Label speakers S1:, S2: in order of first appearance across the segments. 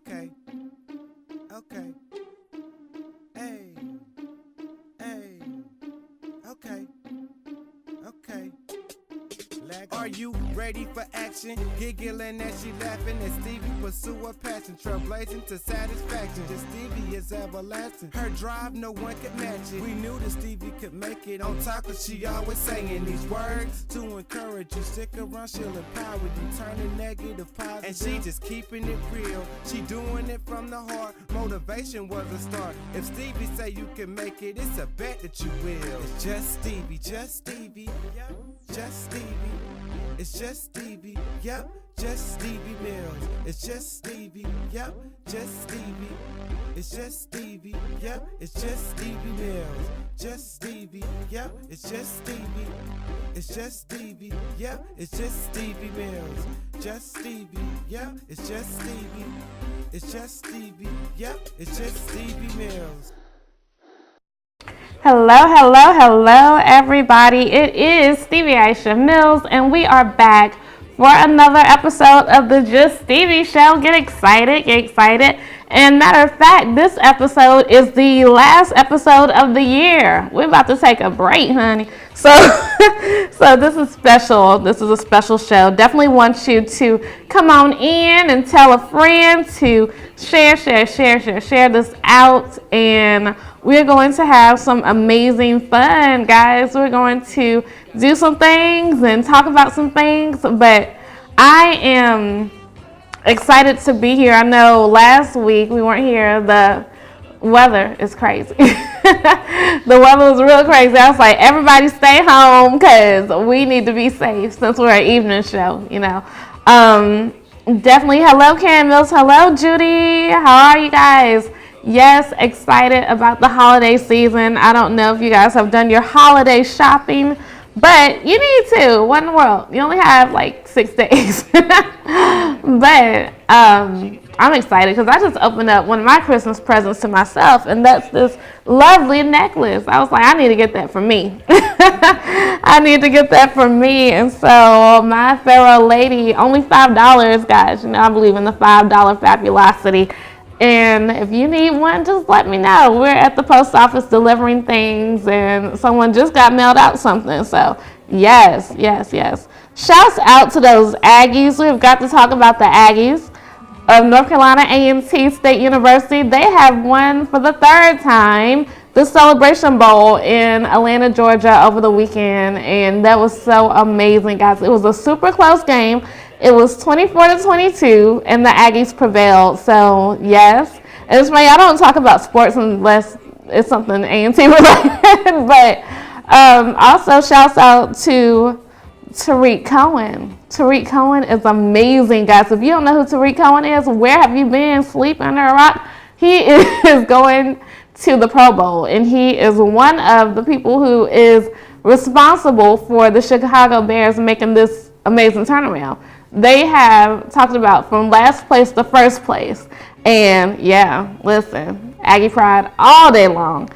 S1: Okay, okay, hey, hey, okay, okay. Are you ready for action? Giggling as she laughing as Stevie pursue her passion, trailblazing to satisfaction. The Stevie is everlasting. Her drive, no one could match it. We knew that Stevie could make it. On top of she always saying these words to encourage you. Stick around, she'll empower you, turning negative positive. And she just keeping it real. She doing it from the heart. Motivation was a start. If Stevie say you can make it, it's a bet that you will. It's just Stevie, just Stevie, just Stevie. It's just Stevie, yep, just Stevie Mills. It's just Stevie, yep, just Stevie. It's just Stevie, yep, it's just Stevie Mills. Just Stevie, yep, it's just Stevie. It's just Stevie, yep, it's just Stevie Mills. Just Stevie, yep, it's just Stevie. It's just Stevie, yep, it's just Stevie Mills.
S2: Hello, everybody. It is Stevie Aisha Mills, and we are back for another episode of the Just Stevie Show. Get excited. And matter of fact, this episode is the last episode of the year. We're about to take a break, honey. So this is special. This is a special show. Definitely want you to come on in and tell a friend to share this out, and we're going to have some amazing fun, guys. We're going to do some things and talk about some things, but I am excited to be here. I know last week we weren't here. The weather is crazy. The weather was real crazy. I was like, everybody stay home because we need to be safe since we're an evening show, you know. Definitely. Hello, Karen Mills. Hello, Judy. How are you guys? Yes, excited about the holiday season. I don't know if you guys have done your holiday shopping, but you need to. What in the world? You only have like 6 days. But I'm excited because I just opened up one of my Christmas presents to myself, and that's this lovely necklace. I was like, I need to get that for me. I need to get that for me. And so my Pharaoh lady, only $5, guys. You know, I believe in the $5 fabulosity. And if you need one, just let me know. We're at the post office delivering things, and someone just got mailed out something. So yes. Shouts out to those Aggies. We've got to talk about the Aggies of North Carolina A&T State University. They have won for the third time the Celebration Bowl in Atlanta, Georgia over the weekend, and that was so amazing, guys. It was a super close game. It was 24-22, and the Aggies prevailed. So yes, and it's funny, I don't talk about sports unless it's something A&T related. But also shouts out to Tariq Cohen. Tariq Cohen is amazing, guys. If you don't know who Tariq Cohen is, where have you been? Sleep under a rock? He is going to the Pro Bowl, and he is one of the people who is responsible for the Chicago Bears making this amazing turnaround. They have talked about from last place to first place, and yeah, listen, Aggie pride all day long.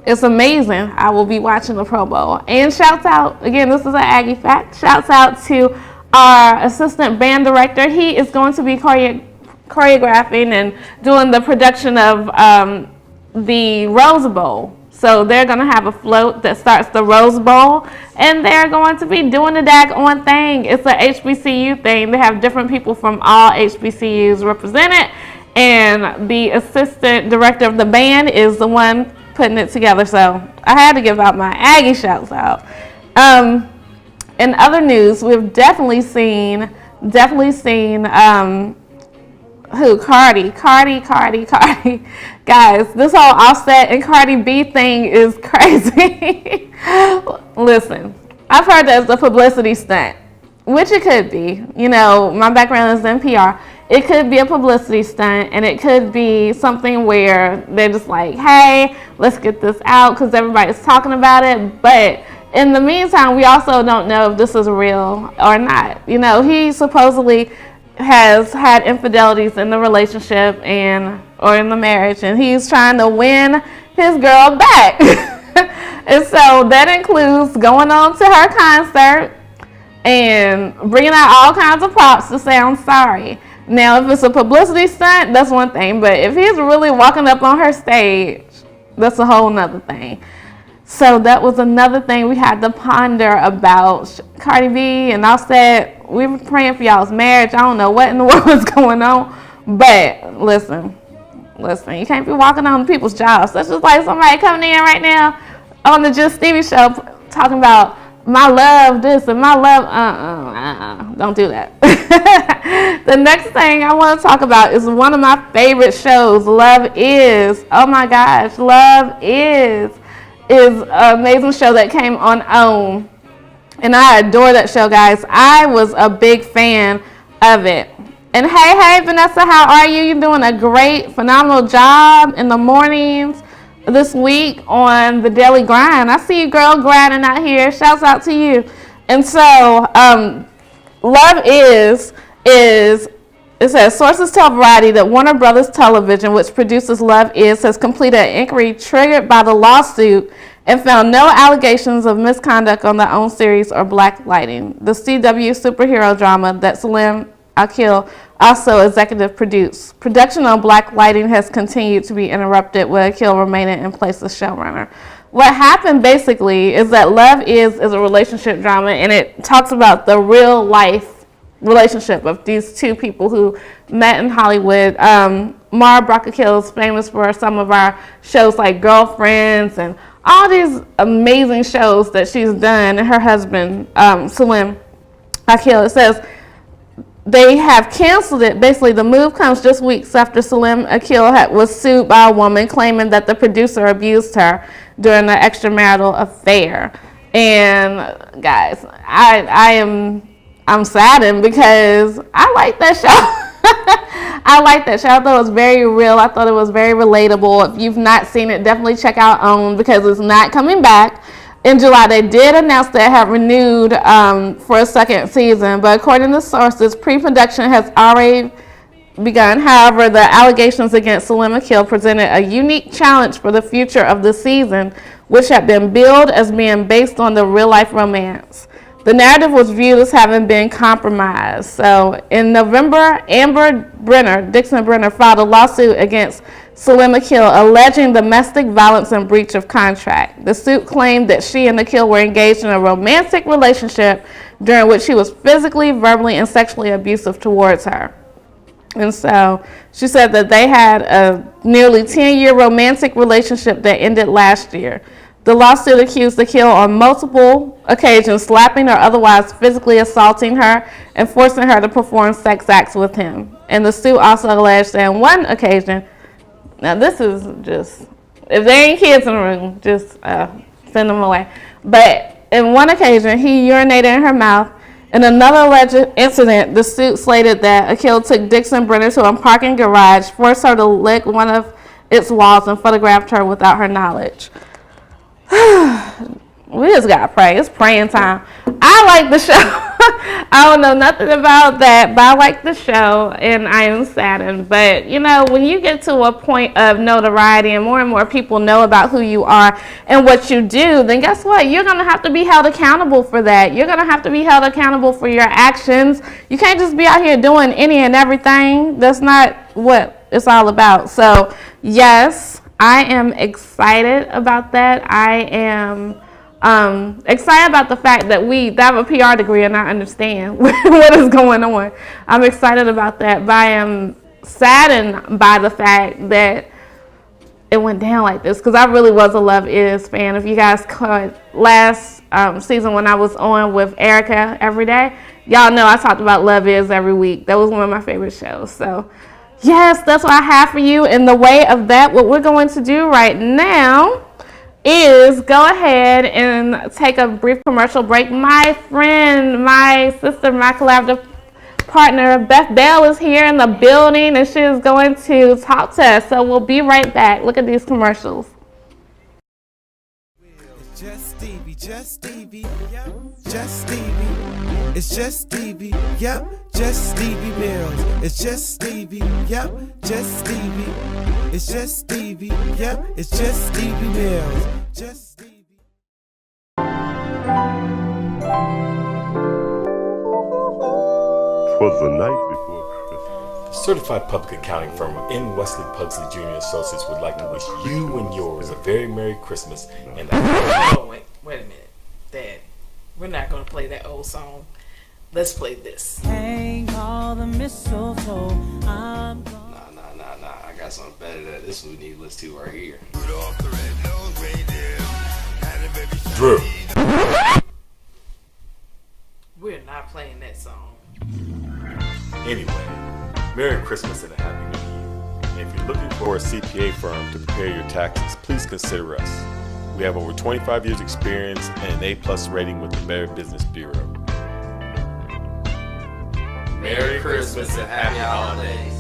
S2: It's amazing. I will be watching the Pro Bowl. And shouts out, again, this is an Aggie fact, shouts out to our assistant band director. He is going to be choreographing and doing the production of the Rose Bowl. So they're going to have a float that starts the Rose Bowl, and they're going to be doing the daggone thing. It's a HBCU thing. They have different people from all HBCUs represented, and the assistant director of the band is the one putting it together. So I had to give out my Aggie shouts out. In other news, we've definitely seen Cardi. Guys, this whole Offset and Cardi B thing is crazy. Listen, I've heard that it's a publicity stunt, which it could be. You know, my background is in PR. It could be a publicity stunt, and it could be something where they're just like, hey, let's get this out because everybody's talking about it. But in the meantime, we also don't know if this is real or not. You know, he supposedly has had infidelities in the relationship or in the marriage, and he's trying to win his girl back. And so that includes going on to her concert and bringing out all kinds of props to say I'm sorry. Now, if it's a publicity stunt, that's one thing. But if he's really walking up on her stage, that's a whole nother thing. So that was another thing we had to ponder about Cardi B and Offset. We were praying for y'all's marriage. I don't know what in the world is going on. But listen, you can't be walking on people's jobs. That's just like somebody coming in right now on the Just Stevie show talking about my love this and my love, don't do that. The next thing I want to talk about is one of my favorite shows, Love Is. Oh my gosh, Love Is an amazing show that came on OWN. And I adore that show, guys. I was a big fan of it. And hey, Vanessa, how are you? You're doing a great, phenomenal job in the mornings this week on the Daily Grind. I see you, girl, grinding out here. Shouts out to you. And so, Love Is, it says, sources tell Variety that Warner Brothers Television, which produces Love Is, has completed an inquiry triggered by the lawsuit and found no allegations of misconduct on the OWN series or blacklighting. The CW superhero drama that Salim Akil also executive produced. Production on blacklighting has continued to be interrupted with Akil remaining in place as showrunner. What happened basically is that Love Is a relationship drama, and it talks about the real life relationship of these two people who met in Hollywood. Mara Brock Akil is famous for some of our shows like Girlfriends and all these amazing shows that she's done, and her husband, Salim Akil. It says they have canceled it. Basically, the move comes just weeks after Salim Akil was sued by a woman claiming that the producer abused her during an extramarital affair. And guys, I'm saddened because I like that show. I like that show. I thought it was very real. I thought it was very relatable. If you've not seen it, definitely check out OWN because it's not coming back in July. They did announce they have renewed for a second season, but according to sources, pre-production has already begun. However, the allegations against Salim Akil presented a unique challenge for the future of the season, which had been billed as being based on the real-life romance. The narrative was viewed as having been compromised. So in November, Dixon Brenner filed a lawsuit against Salim Akil alleging domestic violence and breach of contract. The suit claimed that she and Akil were engaged in a romantic relationship during which he was physically, verbally, and sexually abusive towards her. And so she said that they had a nearly 10-year romantic relationship that ended last year. The lawsuit accused Akil on multiple occasions slapping or otherwise physically assaulting her and forcing her to perform sex acts with him. And the suit also alleged that on one occasion, now this is just, if there ain't kids in the room, just send them away. But in one occasion, he urinated in her mouth. In another alleged incident, the suit slated that Akil took Dixon Brenner to a parking garage, forced her to lick one of its walls, and photographed her without her knowledge. We just gotta pray. It's praying time. I like the show. I don't know nothing about that, but I like the show, and I am saddened. But you know, when you get to a point of notoriety and more people know about who you are and what you do, then guess what? You're gonna have to be held accountable for that. You're gonna have to be held accountable for your actions. You can't just be out here doing any and everything. That's not what it's all about. So yes, I am excited about that. I am excited about the fact that we have a PR degree and I understand what is going on. I'm excited about that, but I am saddened by the fact that it went down like this because I really was a Love Is fan. If you guys caught last season when I was on with Erica every day, y'all know I talked about Love Is every week. That was one of my favorite shows. So yes, that's what I have for you. In the way of that, what we're going to do right now is go ahead and take a brief commercial break. My friend, my sister, my collaborative partner, Beth Bell is here in the building, and she is going to talk to us. So we'll be right back. Look at these commercials.
S1: Just Stevie, just Stevie, yep, just Stevie. It's just Stevie, yep, just Stevie Mills. It's just Stevie, yep, just Stevie. It's just Stevie, yep, it's just Stevie Mills. Just Stevie.
S3: Twas the night before Christmas. Certified public accounting firm of N. Wesley Pugsley Jr. Associates would like to wish you and yours a very Merry Christmas and
S4: Oh, wait a minute. Dad, we're not going to play that old song. Let's play this.
S5: Hang all the mistletoe.
S6: Nah. I got something better than that. This is what we need to listen to right here.
S3: Drew.
S4: We're not playing that song.
S3: Anyway, Merry Christmas and a Happy New Year. And if you're looking for a CPA firm to prepare your taxes, please consider us. We have over 25 years experience and an A+ rating with the Better Business Bureau.
S6: Merry Christmas and Happy Holidays.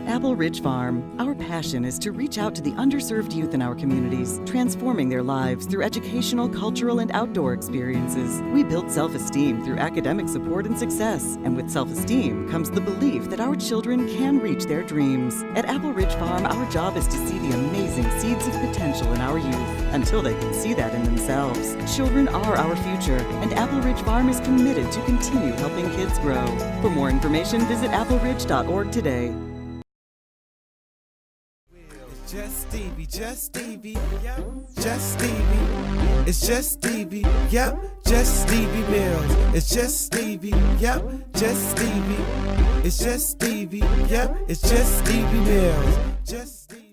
S5: Apple Ridge Farm. Our passion is to reach out to the underserved youth in our communities, transforming their lives through educational, cultural, and outdoor experiences. We build self-esteem through academic support and success, and with self-esteem comes the belief that our children can reach their dreams. At Apple Ridge Farm, our job is to see the amazing seeds of potential in our youth until they can see that in themselves. Children are our future, and Apple Ridge Farm is committed to continue helping kids grow. For more information, visit appleridge.org today.
S1: Just Stevie, yep, just Stevie. It's just Stevie, yep, just Stevie Mills. It's just Stevie, yep, just Stevie. It's just Stevie, yep, it's just Stevie Mills. Just Stevie.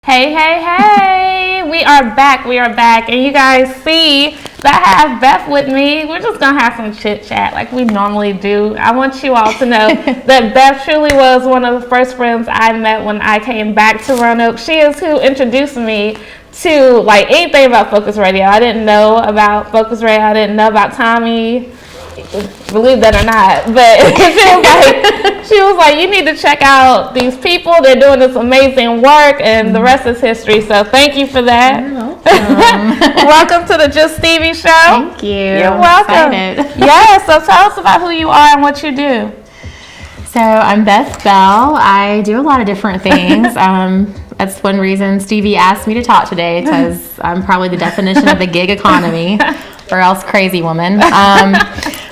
S2: Hey, we are back, and you guys see that I have Beth with me. We're just gonna have some chit chat like we normally do. I want you all to know that Beth truly was one of the first friends I met when I came back to Roanoke. She is who introduced me to like anything about Focus Radio. I didn't know about Focus Radio. I didn't know about Tommy. Believe that or not, but she was like, you need to check out these people. They're doing this amazing work, and the rest is history. So thank you for that. Welcome to the Just Stevie Show.
S7: Thank you.
S2: You're welcome. Yeah. So tell us about who you are and what you do.
S7: So I'm Beth Bell. I do a lot of different things. That's one reason Stevie asked me to talk today, because I'm probably the definition of the gig economy, or else crazy woman.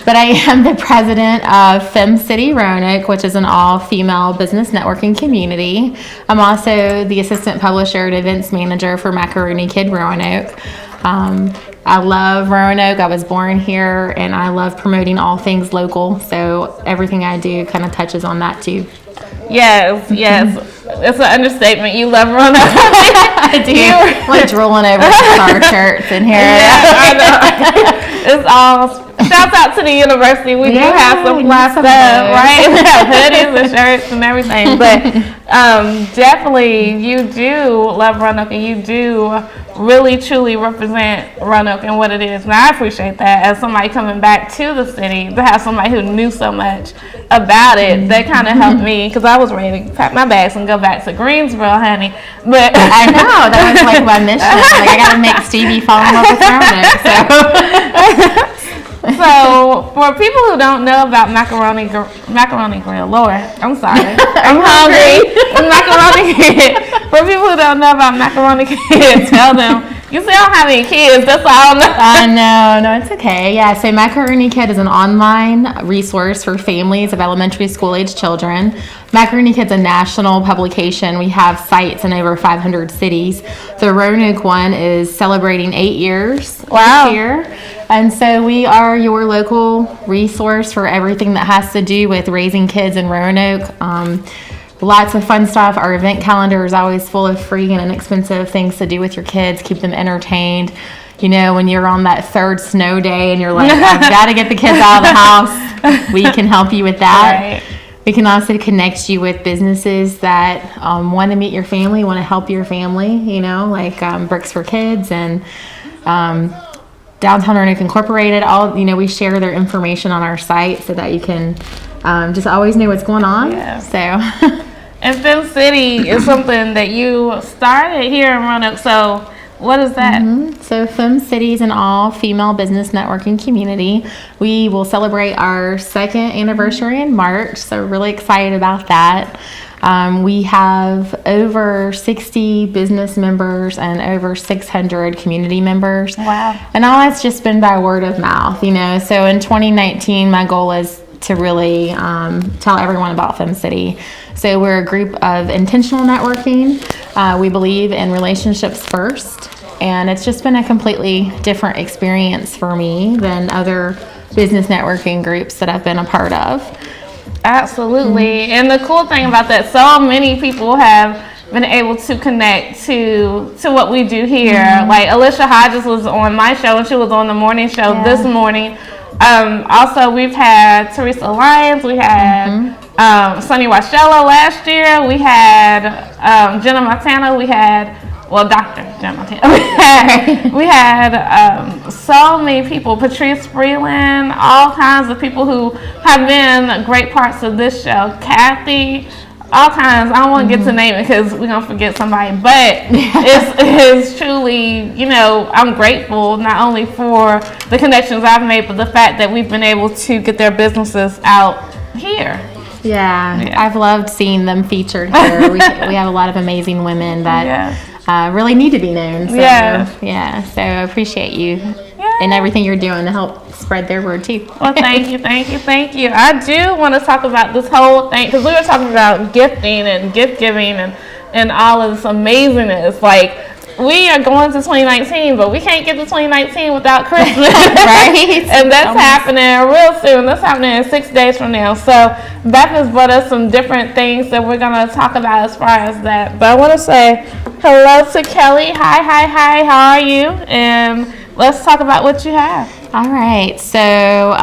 S7: But I am the president of Fem City Roanoke, which is an all-female business networking community. I'm also the assistant publisher and events manager for Macaroni Kid Roanoke. I love Roanoke. I was born here, and I love promoting all things local. So everything I do kind of touches on that too.
S2: Yes. It's an understatement. You love Roanoke.
S7: I do. I'm like drooling over our shirts in here.
S2: Yeah, I know. It's all. Shouts out to the university. We do have some fly stuff, right? We have hoodies and shirts and everything. But definitely, you do love Roanoke, and you do really, truly represent Roanoke and what it is. And I appreciate that as somebody coming back to the city, to have somebody who knew so much about it. That kind of helped me, because I was ready to pack my bags and go back to Greensboro, honey. But
S7: I know, that was like my mission. Like, I got to make Stevie fall in love with Roanoke. So.
S2: For people who don't know about macaroni grill, Lord, I'm sorry, I'm hungry. Macaroni kid. For people who don't know about macaroni kid, tell them. You see, I don't have any kids. That's all I know.
S7: No, it's okay. Yeah, so Macaroni Kid is an online resource for families of elementary school age children. Macaroni Kid's a national publication. We have sites in over 500 cities. The Roanoke one is celebrating 8 years this year. And so we are your local resource for everything that has to do with raising kids in Roanoke. Lots of fun stuff. Our event calendar is always full of free and inexpensive things to do with your kids, keep them entertained. You know, when you're on that third snow day and you're like, I've got to get the kids out of the house, we can help you with that. Right. We can also connect you with businesses that want to meet your family, want to help your family, you know, like Bricks for Kids and Downtown Roanoke Incorporated. All, you know, we share their information on our site so that you can just always know what's going on.
S2: Yeah.
S7: So.
S2: And Fem City is something that you started here in Roanoke. So what is that?
S7: Mm-hmm. So Fem City is an all-female business networking community. We will celebrate our 2nd anniversary in March. So we're really excited about that. We have over 60 business members and over 600 community members.
S2: Wow.
S7: And all that's just been by word of mouth, you know. So in 2019, my goal is to really tell everyone about Fem City. So we're a group of intentional networking. We believe in relationships first. And it's just been a completely different experience for me than other business networking groups that I've been a part of.
S2: Absolutely. Mm-hmm. And the cool thing about that, so many people have been able to connect to what we do here. Mm-hmm. Like Alicia Hodges was on my show and she was on the morning show this morning. Also, we've had Teresa Lyons, we had Sonny Wachella last year, we had Jenna Montana, we had, well, Dr. Jenna Montana. We had so many people, Patrice Freeland, all kinds of people who have been great parts of this show. Kathy, all kinds. I don't want to get to name it because we're going to forget somebody. But it's truly, you know, I'm grateful not only for the connections I've made, but the fact that we've been able to get their businesses out here.
S7: Yeah. I've loved seeing them featured here. We have a lot of amazing women that really need to be known. So, so I appreciate you and everything you're doing to help spread their word too.
S2: Well, thank you. I do want to talk about this whole thing because we were talking about gifting and gift giving and all of this amazingness. Like, we are going to 2019, but we can't get to 2019 without Christmas. Right? And that's happening real soon. That's happening in 6 days from now. So Beth has brought us some different things that we're going to talk about as far as that. But I want to say hello to Kelly. Hi. How are you? And let's talk about what you have.
S7: All right. So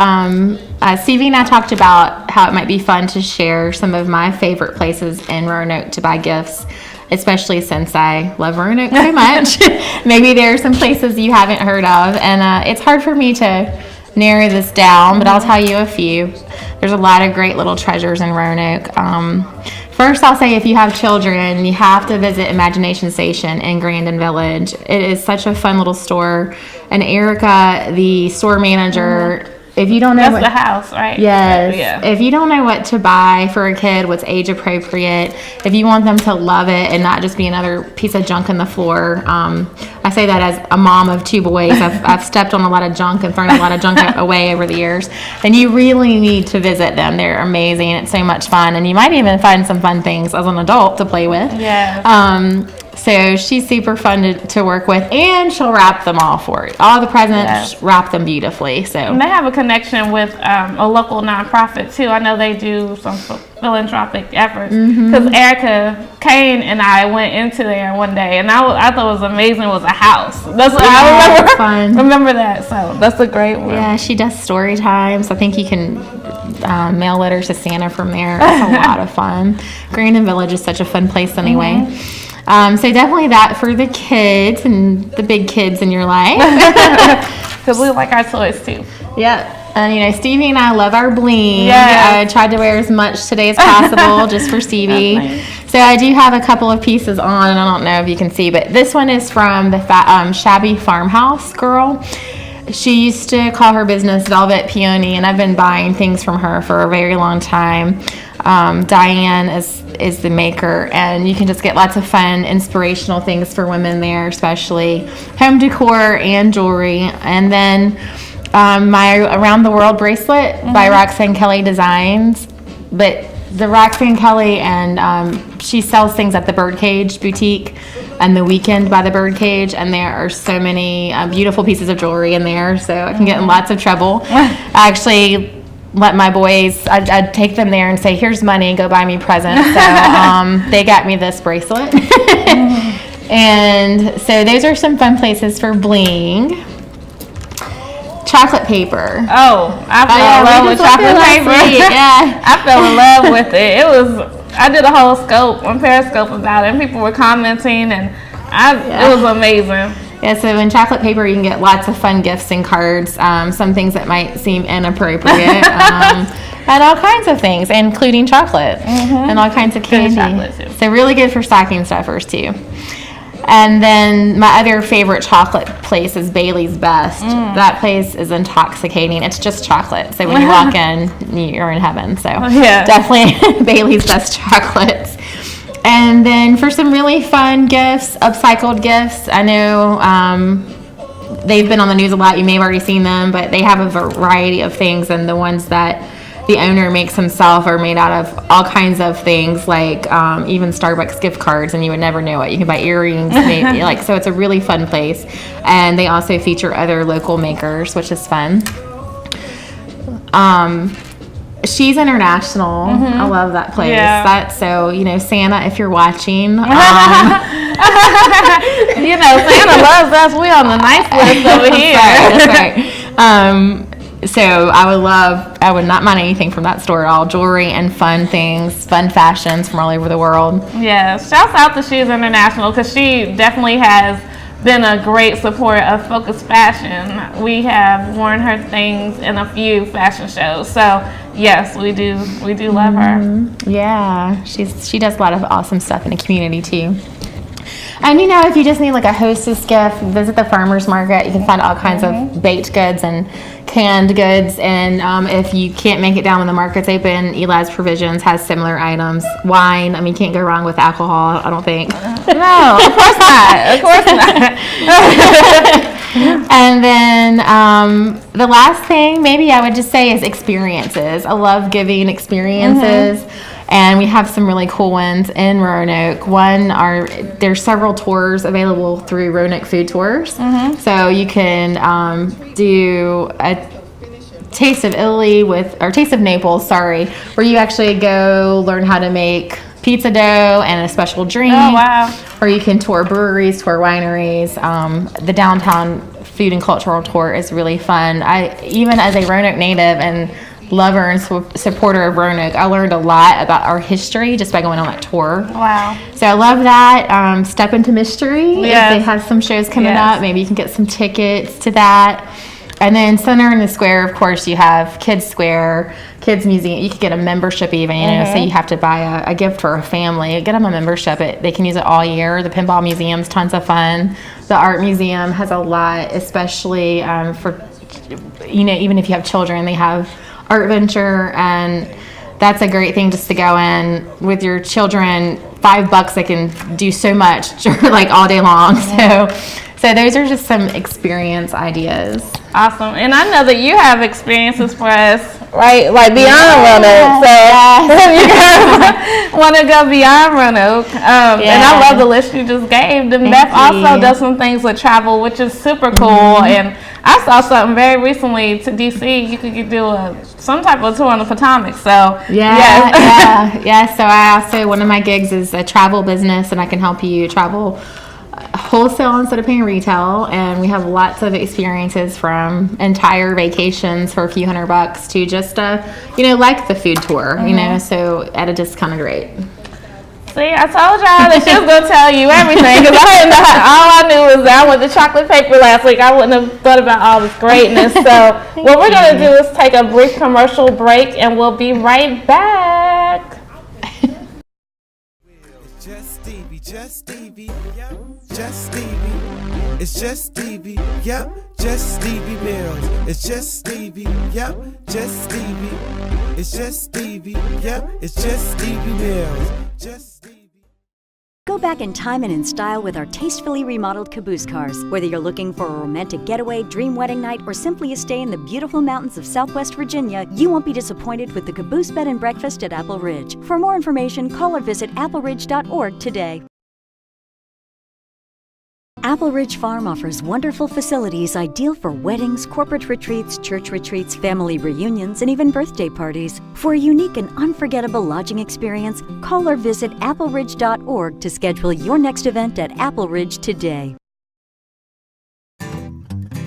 S7: Stevie and I talked about how it might be fun to share some of my favorite places in Roanoke to buy gifts, especially since I love Roanoke so much. Maybe there are some places you haven't heard of, and it's hard for me to narrow this down, but I'll tell you a few. There's a lot of great little treasures in Roanoke. First, I'll say if you have children, you have to visit Imagination Station in Grandin Village. It is such a fun little store. And Erica, the store manager, if you don't know
S2: that's the house, right?
S7: Yes. Yeah. If you don't know what to buy for a kid, what's age appropriate, if you want them to love it and not just be another piece of junk on the floor, I say that as a mom of 2 boys. I've stepped on a lot of junk and thrown a lot of junk away over the years. And you really need to visit them. They're amazing. It's so much fun. And you might even find some fun things as an adult to play with.
S2: Yeah.
S7: So she's super fun to work with, and she'll wrap them all for you. All the presents, wrap them beautifully. So
S2: and they have a connection with a local nonprofit too. I know they do some philanthropic efforts because Erica Kane and I went into there one day, and I thought it was amazing. It was a house. That's what I remember.
S7: Fun.
S2: Remember that. So that's a great one.
S7: Yeah, she does story times. I think you can mail letters to Santa from there. It's a lot of fun. Grandin Village is such a fun place anyway. So definitely that for the kids and the big kids in your life.
S2: Because we like our toys too.
S7: Yeah. And, you know, Stevie and I love our bling.
S2: Yeah.
S7: I tried to wear as much today as possible just for Stevie. Nice. So I do have a couple of pieces on, and I don't know if you can see, but this one is from the Shabby Farmhouse Girl. She used to call her business Velvet Peony, and I've been buying things from her for a very long time. Diane is the maker, and you can just get lots of fun, inspirational things for women there, especially home decor and jewelry. And then my Around the World bracelet by Roxanne Kelly Designs. But the Roxanne Kelly, and she sells things at the Birdcage Boutique and the Weekend by the Birdcage, and there are so many beautiful pieces of jewelry in there, so I can get in lots of trouble. I actually let my boys, I'd take them there and say, here's money, go buy me presents. So they got me this bracelet. And so those are some fun places for bling. Chocolate paper.
S2: Oh, I fell in love with chocolate paper.
S7: Yeah.
S2: I fell in love with it. I did a whole scope on Periscope about it, and people were commenting, and it was amazing.
S7: Yeah, so in chocolate paper, you can get lots of fun gifts and cards, some things that might seem inappropriate, and all kinds of things, including chocolate and all kinds of candy.
S2: Chocolate too.
S7: So really good for stocking stuffers, too. And then my other favorite chocolate place is Bailey's Best. That place is intoxicating. It's just chocolate. So when you walk in, you're in heaven. So definitely Bailey's Best chocolates. And then for some really fun gifts, upcycled gifts, I know they've been on the news a lot. You may have already seen them, but they have a variety of things, and the ones that the owner makes himself are made out of all kinds of things, like even Starbucks gift cards, and you would never know it. You can buy earrings, made, so it's a really fun place. And they also feature other local makers, which is fun. She's International. I love that place.
S2: Yeah.
S7: Santa, if you're watching.
S2: Santa loves us. We on the nice list over here.
S7: That's right. So I would not mind anything from that store at all. Jewelry and fun things, fun fashions from all over the world.
S2: Yeah, shouts out to She's International, because she definitely has been a great supporter of Focus Fashion. We have worn her things in a few fashion shows. So yes, we do love her.
S7: Yeah, she does a lot of awesome stuff in the community too. And if you just need like a hostess gift, visit the farmer's market. You can find all kinds of baked goods and canned goods. And if you can't make it down when the market's open, Eli's Provisions has similar items. Wine, you can't go wrong with alcohol, I don't think.
S2: No, of course not. Of course not.
S7: And then the last thing maybe I would just say is experiences. I love giving experiences. And we have some really cool ones in Roanoke. There's several tours available through Roanoke Food Tours. So you can do a Taste of Italy Taste of Naples, where you actually go learn how to make pizza dough and a special drink.
S2: Oh, wow.
S7: Or you can tour breweries, tour wineries. The downtown food and cultural tour is really fun. Even as a Roanoke native and lover and supporter of Roanoke, I learned a lot about our history just by going on that tour.
S2: Wow.
S7: So I love that. Step into Mystery.
S2: Yes.
S7: If they have some shows coming up, maybe you can get some tickets to that. And then center in the square, of course, you have Kids Square, Kids Museum. You could get a membership even, say you have to buy a gift for a family. Get them a membership. They can use it all year. The Pinball Museum's tons of fun. The Art Museum has a lot, especially for, even if you have children, they have Art Venture, and that's a great thing just to go in with your children. $5, they can do so much like all day long. So those are just some experience ideas.
S2: Awesome. And I know that you have experiences for us, right? Like beyond Roanoke. So you guys want to go beyond Roanoke. And I love the list you just gave. And Beth also does some things with travel, which is super cool. And I saw something very recently to DC. You could do some type of tour on the Potomac. So
S7: yeah. So I also, one of my gigs is a travel business, and I can help you travel wholesale instead of paying retail. And we have lots of experiences from entire vacations for a few $100 to just like the food tour, so at a discounted rate.
S2: See, I told y'all that she was going to tell you everything, because I didn't know all I knew was that I went to chocolate paper last week. I wouldn't have thought about all this greatness. So what we're going to do is take a brief commercial break, and we'll be right back.
S1: Just Stevie, just Stevie, yep, just Stevie. It's just Stevie, yep, just Stevie Mills. It's just Stevie, yep, just Stevie. It's just Stevie, yep, it's just Stevie Mills. Just Stevie.
S8: Go back in time and in style with our tastefully remodeled caboose cars. Whether you're looking for a romantic getaway, dream wedding night, or simply a stay in the beautiful mountains of Southwest Virginia, you won't be disappointed with the Caboose Bed and Breakfast at Apple Ridge. For more information, call or visit appleridge.org today. Apple Ridge Farm offers wonderful facilities ideal for weddings, corporate retreats, church retreats, family reunions, and even birthday parties. For a unique and unforgettable lodging experience, call or visit appleridge.org to schedule your next event at Apple Ridge today.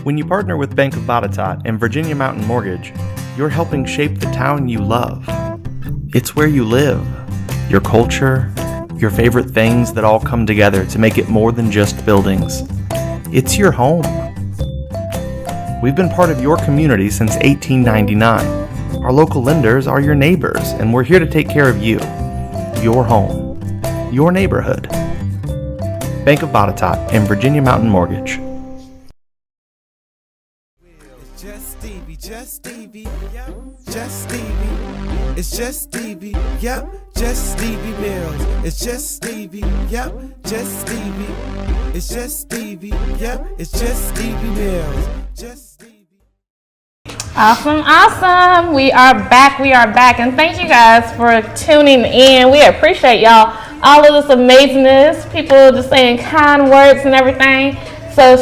S9: When you partner with Bank of Botetourt and Virginia Mountain Mortgage, you're helping shape the town you love. It's where you live, your culture, your favorite things that all come together to make it more than just buildings. It's your home. We've been part of your community since 1899. Our local lenders are your neighbors, and we're here to take care of you, your home, your neighborhood. Bank of Botetourt and Virginia Mountain Mortgage.
S1: It's just Stevie, just Stevie, yep, just Stevie. It's just Stevie, yep, just Stevie Mills. It's just Stevie, yep, just Stevie. It's just Stevie, yep, it's just Stevie Mills. Just Stevie.
S2: Awesome. We are back. And thank you guys for tuning in. We appreciate y'all. All of this amazingness, people just saying kind words and everything. So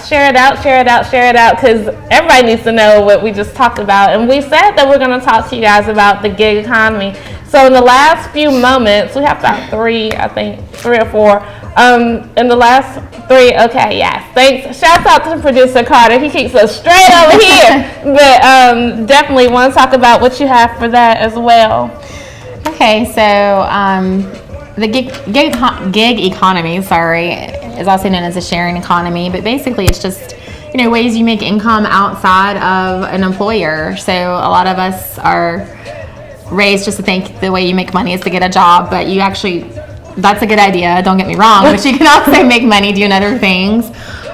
S2: share it out, because everybody needs to know what we just talked about. And we said that we're going to talk to you guys about the gig economy. So in the last few moments, we have about three or four. In the last three, okay, yes. Thanks. Shouts out to producer Carter. He keeps us straight over here. But definitely want to talk about what you have for that as well.
S7: Okay, so the gig economy, is also known as a sharing economy, but basically it's just, ways you make income outside of an employer. So a lot of us are raised just to think the way you make money is to get a job, but you actually, that's a good idea, don't get me wrong, but you can also make money doing other things.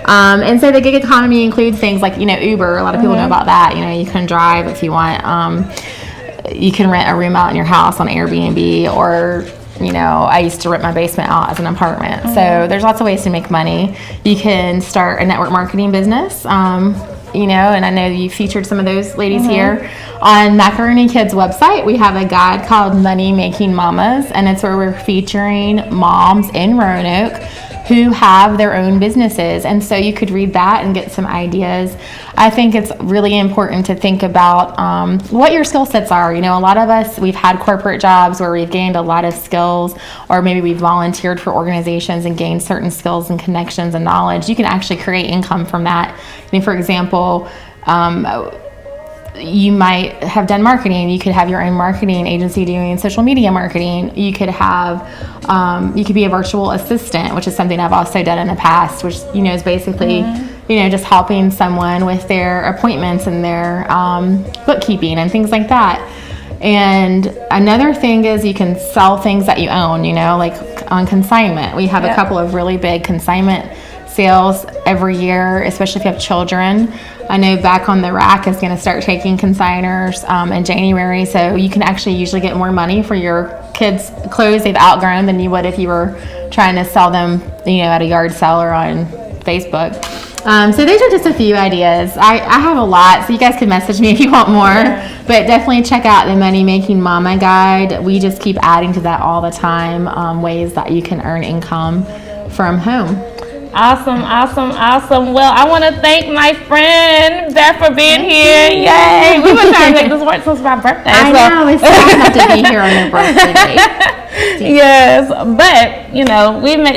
S7: And so the gig economy includes things like, Uber. A lot of people know about that. You can drive if you want. You can rent a room out in your house on Airbnb, or I used to rent my basement out as an apartment. So there's lots of ways to make money. You can start a network marketing business, and I know you featured some of those ladies here. On Macaroni Kids website, we have a guide called Money Making Mamas, and it's where we're featuring moms in Roanoke who have their own businesses. And so you could read that and get some ideas. I think it's really important to think about what your skill sets are. A lot of us, we've had corporate jobs where we've gained a lot of skills, or maybe we've volunteered for organizations and gained certain skills and connections and knowledge. You can actually create income from that. For example, you might have done marketing. You could have your own marketing agency doing social media marketing. You could have, you could be a virtual assistant, which is something I've also done in the past, which, is basically, just helping someone with their appointments and their bookkeeping and things like that. And another thing is you can sell things that you own, like on consignment. We have a couple of really big consignment sales every year, especially if you have children. I know Back on the Rack is going to start taking consigners in January, so you can actually usually get more money for your kids' clothes they've outgrown than you would if you were trying to sell them, at a yard sale or on Facebook. So those are just a few ideas. I have a lot, so you guys can message me if you want more, but definitely check out the Money Making Mama guide. We just keep adding to that all the time, ways that you can earn income from home.
S2: Awesome. Well, I want to thank my friend Beth for being here. Yay! We've been trying to make this work since my birthday.
S7: I know, it's sad to be here on your birthday date.
S2: Yes, but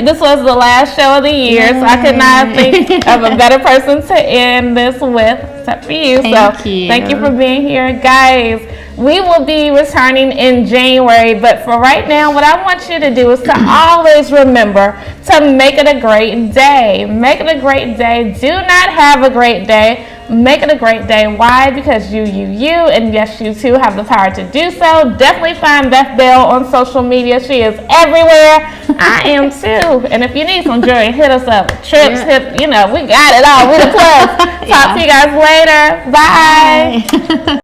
S2: this was the last show of the year, so I could not think of a better person to end this with except for you. Thank you for being here, guys. We will be returning in January, but for right now, what I want you to do is to always remember to make it a great day. Make it a great day. Do not have a great day, Make it a great day. Why? Because you, and yes, you too have the power to do so. Definitely find Beth Bell on social media. She is everywhere. I am too. And if you need some jewelry, hit us up. Trips, we got it all. We the plugs. Talk to you guys later. Bye.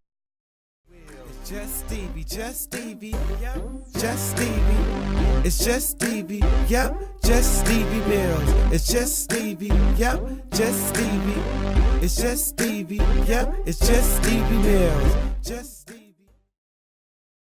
S1: Just Stevie, just Stevie, yep, just Stevie. It's just Stevie, yep, just Stevie Mills. It's just Stevie, yep, just Stevie. It's just Stevie, yep, it's just Stevie Mills. Just Stevie.